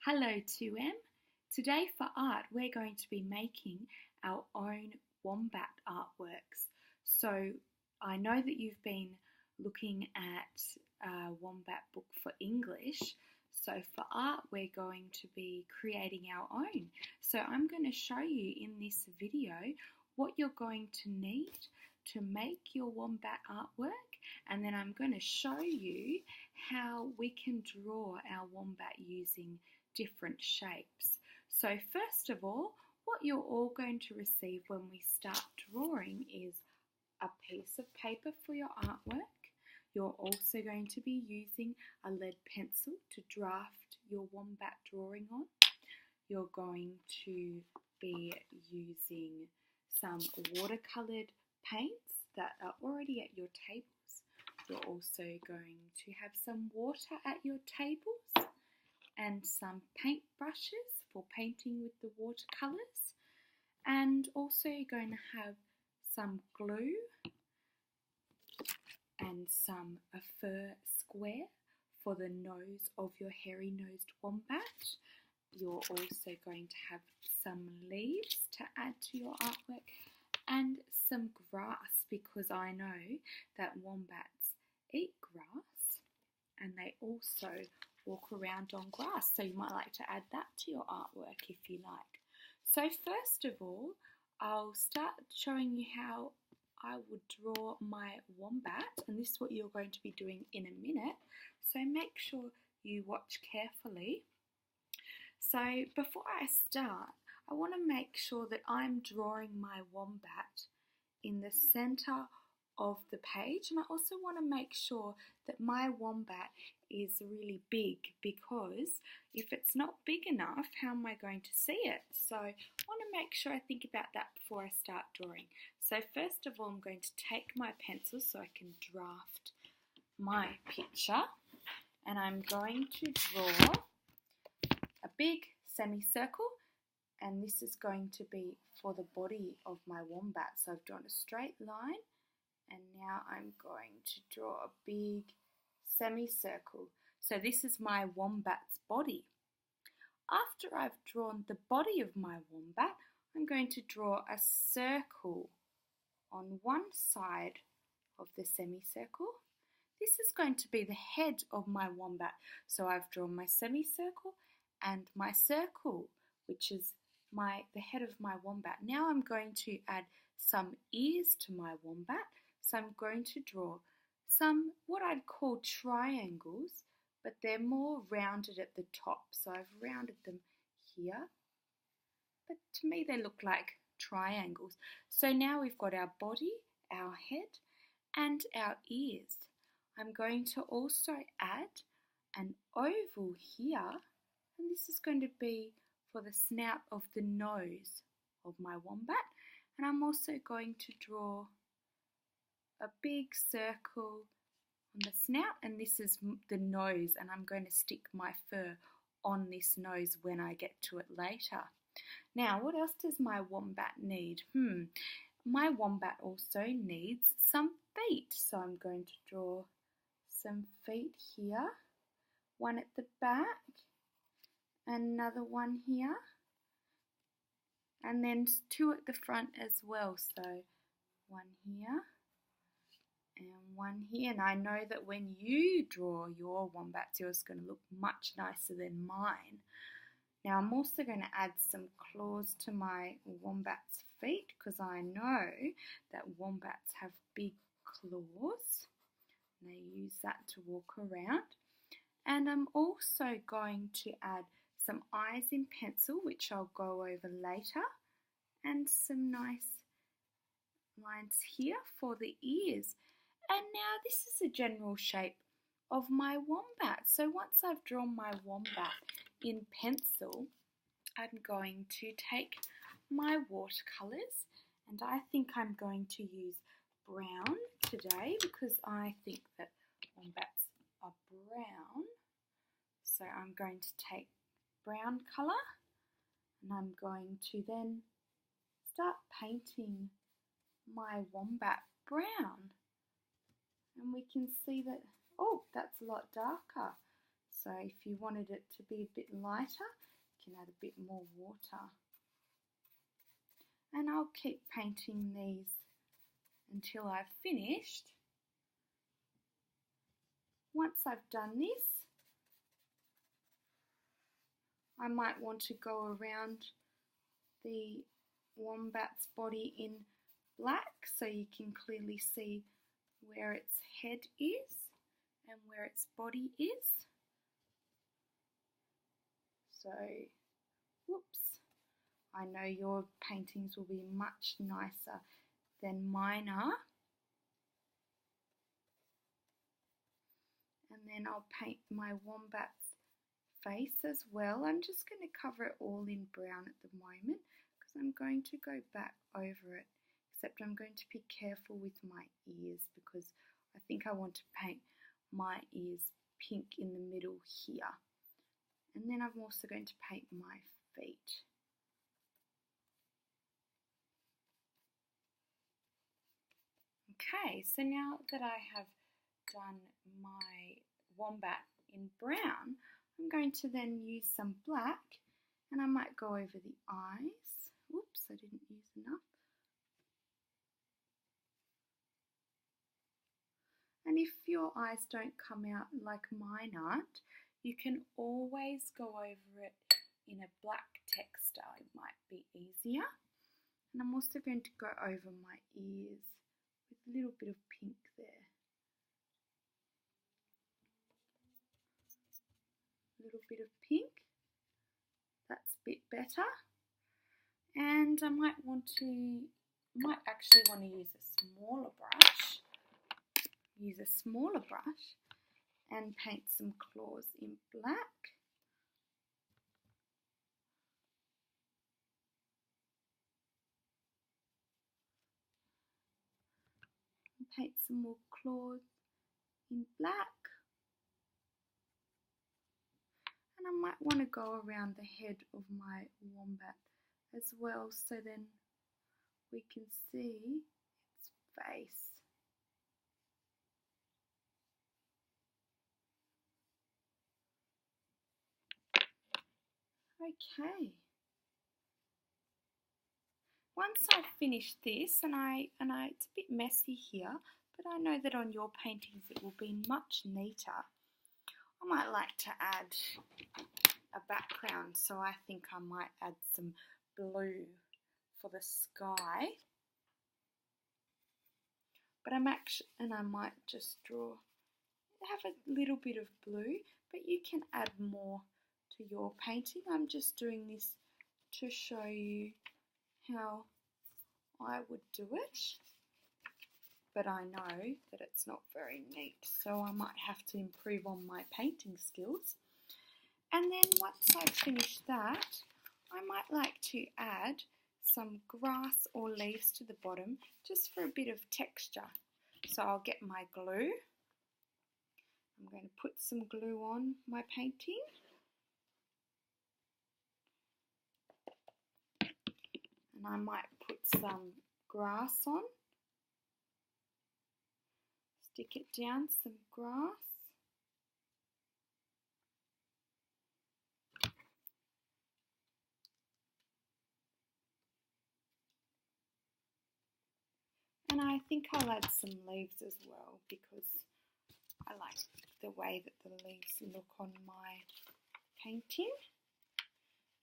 Hello 2M. Today for art we're going to be making our own wombat artworks. So I know that you've been looking at a wombat book for English. So for art we're going to be creating our own. So I'm going to show you in this video what you're going to need to make your wombat artwork, and then I'm going to show you how we can draw our wombat using different shapes. So first of all, what you're all going to receive when we start drawing is a piece of paper for your artwork. You're also going to be using a lead pencil to draft your wombat drawing on. You're going to be using some watercoloured paints that are already at your tables. You're also going to have some water at your tables and some paint brushes for painting with the watercolours, and also you're going to have some glue and a fur square for the nose of your hairy-nosed wombat. You're also going to have some leaves to add to your artwork and some grass, because I know that wombats eat grass and they also walk around on grass, so you might like to add that to your artwork if you like. So first of all, I'll start showing you how I would draw my wombat, and this is what you're going to be doing in a minute, so make sure you watch carefully. So before I start, I want to make sure that I'm drawing my wombat in the centre of the page, and I also want to make sure that my wombat is really big, because if it's not big enough, how am I going to see it? So I want to make sure I think about that before I start drawing. So first of all, I'm going to take my pencil so I can draft my picture, and I'm going to draw a big semicircle, and this is going to be for the body of my wombat. So I've drawn a straight line, and now I'm going to draw a big semicircle. So this is my wombat's body. After I've drawn the body of my wombat, I'm going to draw a circle on one side of the semicircle. This is going to be the head of my wombat. So I've drawn my semicircle and my circle, which is the head of my wombat. Now I'm going to add some ears to my wombat. So I'm going to draw some what I'd call triangles, but they're more rounded at the top. So I've rounded them here, but to me they look like triangles. So now we've got our body, our head, and our ears. I'm going to also add an oval here, and this is going to be for the snout of the nose of my wombat. And I'm also going to draw a big circle on the snout, and this is the nose, and I'm going to stick my fur on this nose when I get to it later. Now, what else does my wombat need? My wombat also needs some feet, so I'm going to draw some feet here, one at the back, another one here, and then two at the front as well. So one here and one here. And I know that when you draw your wombats, yours is going to look much nicer than mine. Now I'm also going to add some claws to my wombat's feet, because I know that wombats have big claws. And they use that to walk around. And I'm also going to add some eyes in pencil, which I'll go over later, and some nice lines here for the ears. And now this is the general shape of my wombat. So once I've drawn my wombat in pencil, I'm going to take my watercolours, and I think I'm going to use brown today because I think that wombats are brown. So I'm going to take brown colour, and I'm going to then start painting my wombat brown. And we can see that, oh, that's a lot darker. So if you wanted it to be a bit lighter, you can add a bit more water. And I'll keep painting these until I've finished. Once I've done this, I might want to go around the wombat's body in black so you can clearly see where its head is and where its body is. So, whoops, I know your paintings will be much nicer than mine are. And then I'll paint my wombat's face as well. I'm just going to cover it all in brown at the moment because I'm going to go back over it, except I'm going to be careful with my ears because I think I want to paint my ears pink in the middle here. And then I'm also going to paint my feet. Okay, so now that I have done my wombat in brown, I'm going to then use some black, and I might go over the eyes. Oops, I didn't use enough. And if your eyes don't come out like mine aren't, you can always go over it in a black texture. It might be easier. And I'm also going to go over my ears with a little bit of pink there. A little bit of pink. That's a bit better. And I might actually want to use a smaller brush. Use a smaller brush and paint some claws in black. And paint some more claws in black. And I might want to go around the head of my wombat as well, so then we can see its face. Okay. Once I've finished this, and it's a bit messy here, but I know that on your paintings it will be much neater. I might like to add a background, so I think I might add some blue for the sky. But I might just have a little bit of blue, but you can add more to your painting. I'm just doing this to show you how I would do it, but I know that it's not very neat, so I might have to improve on my painting skills. And then once I've finished that, I might like to add some grass or leaves to the bottom just for a bit of texture. So I'll get my glue. I'm going to put some glue on my painting. And I might put some grass on. Stick it down, some grass. And I think I'll add some leaves as well because I like the way that the leaves look on my painting.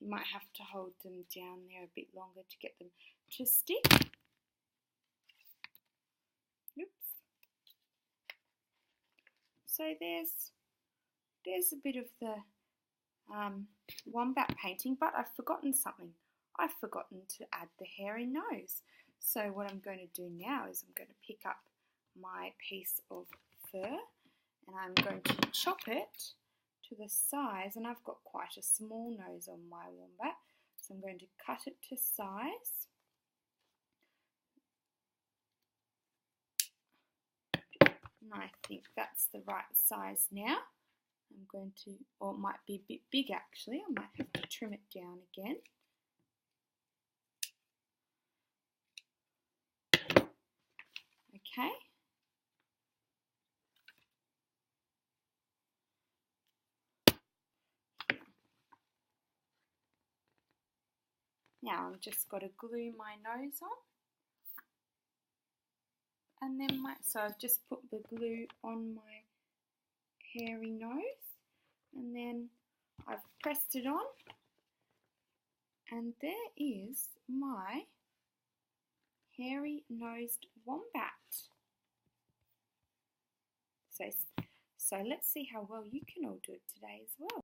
You might have to hold them down there a bit longer to get them to stick. Oops. So there's a bit of the wombat painting, but I've forgotten something. I've forgotten to add the hairy nose. So what I'm going to do now is I'm going to pick up my piece of fur and I'm going to chop it to the size, and I've got quite a small nose on my wombat, so I'm going to cut it to size. And I think that's the right size now. I'm going to, or it might be a bit big actually, I might have to trim it down again. Okay. Now I've just got to glue my nose on. And then so I've just put the glue on my hairy nose, and then I've pressed it on, and there is my hairy-nosed wombat. So let's see how well you can all do it today as well.